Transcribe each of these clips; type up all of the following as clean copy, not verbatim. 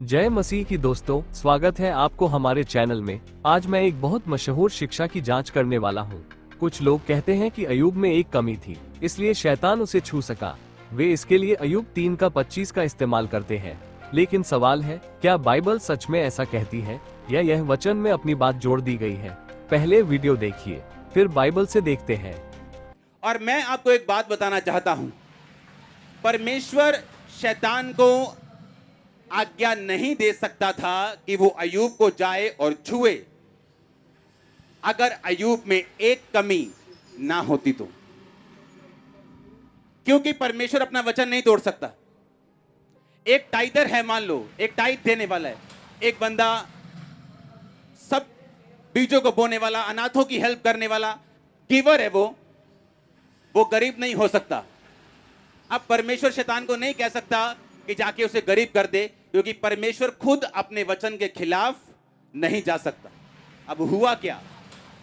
जय मसीह की दोस्तों, स्वागत है आपको हमारे चैनल में। आज मैं एक बहुत मशहूर शिक्षा की जांच करने वाला हूं। कुछ लोग कहते हैं कि अय्यूब में एक कमी थी, इसलिए शैतान उसे छू सका। वे इसके लिए अय्यूब 3:25 का इस्तेमाल करते हैं। लेकिन सवाल है, क्या बाइबल सच में ऐसा कहती है या यह वचन में अपनी बात जोड़ दी गई है? पहले वीडियो देखिए, फिर बाइबल से देखते हैं। और मैं आपको एक बात बताना चाहता हूं, परमेश्वर शैतान को आज्ञा नहीं दे सकता था कि वो अय्यूब को जाए और छुए, अगर अय्यूब में एक कमी ना होती तो। क्योंकि परमेश्वर अपना वचन नहीं तोड़ सकता। एक टाइटर है, मान लो एक टाइट देने वाला है, एक बंदा सब बीजों को बोने वाला, अनाथों की हेल्प करने वाला गिवर है, वो गरीब नहीं हो सकता। अब परमेश्वर शैतान को नहीं कह सकता कि जाके उसे गरीब कर दे, क्योंकि परमेश्वर खुद अपने वचन के खिलाफ नहीं जा सकता। अब हुआ क्या?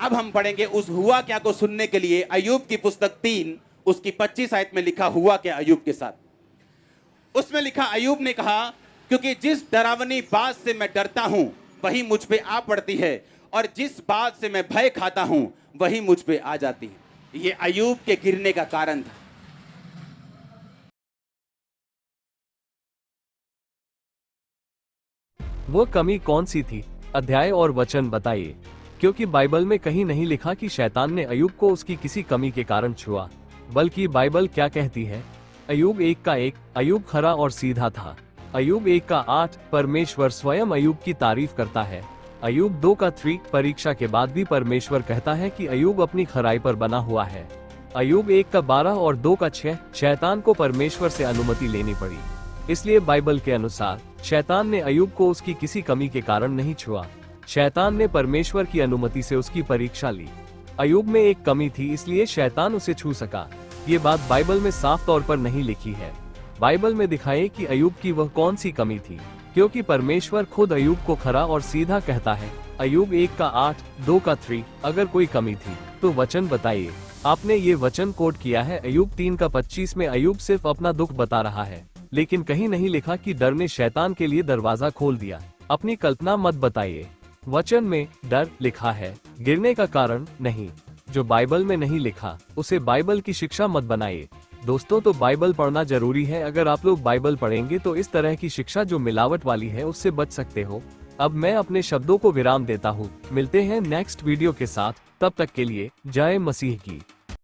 अब हम पढ़ेंगे उस हुआ क्या को सुनने के लिए अय्यूब की पुस्तक 3 उसकी 25 आयत में लिखा हुआ क्या अय्यूब के साथ। उसमें लिखा, अय्यूब ने कहा, क्योंकि जिस डरावनी बात से मैं डरता हूं वही मुझ पे आ पड़ती है, और जिस बात से मैं भय खाता हूं वही मुझ पे आ जाती है। ये अय्यूब के गिरने का कारण था। वो कमी कौन सी थी? अध्याय और वचन बताइए, क्योंकि बाइबल में कहीं नहीं लिखा कि शैतान ने अय्यूब को उसकी किसी कमी के कारण छुआ, बल्कि बाइबल क्या कहती है? अय्यूब 1:1, अय्यूब खरा और सीधा था। अय्यूब 1:8, परमेश्वर स्वयं अय्यूब की तारीफ करता है। अय्यूब 2:3, परीक्षा के बाद भी परमेश्वर कहता है कि अय्यूब अपनी खराई पर बना हुआ है। अय्यूब 1:12 और 2:6, शैतान को परमेश्वर से अनुमति लेनी पड़ी। इसलिए बाइबल के अनुसार शैतान ने अय्यूब को उसकी किसी कमी के कारण नहीं छुआ। शैतान ने परमेश्वर की अनुमति से उसकी परीक्षा ली। अय्यूब में एक कमी थी, इसलिए शैतान उसे छू सका। ये बात बाइबल में साफ तौर पर नहीं लिखी है। बाइबल में दिखाए कि अय्यूब की वह कौन सी कमी थी, क्योंकि परमेश्वर खुद अय्यूब को खरा और सीधा कहता है। अय्यूब 1:8, 2:3, अगर कोई कमी थी तो वचन बताइए। आपने ये वचन कोट किया है अय्यूब 3:25 में। अय्यूब सिर्फ अपना दुख बता रहा है, लेकिन कहीं नहीं लिखा कि डर ने शैतान के लिए दरवाजा खोल दिया। अपनी कल्पना मत बताइए। वचन में डर लिखा है, गिरने का कारण नहीं। जो बाइबल में नहीं लिखा उसे बाइबल की शिक्षा मत बनाइए। दोस्तों, तो बाइबल पढ़ना जरूरी है। अगर आप लोग बाइबल पढ़ेंगे तो इस तरह की शिक्षा जो मिलावट वाली है उससे बच सकते हो। अब मैं अपने शब्दों को विराम देता हूँ। मिलते हैं नेक्स्ट वीडियो के साथ, तब तक के लिए जय मसीह की।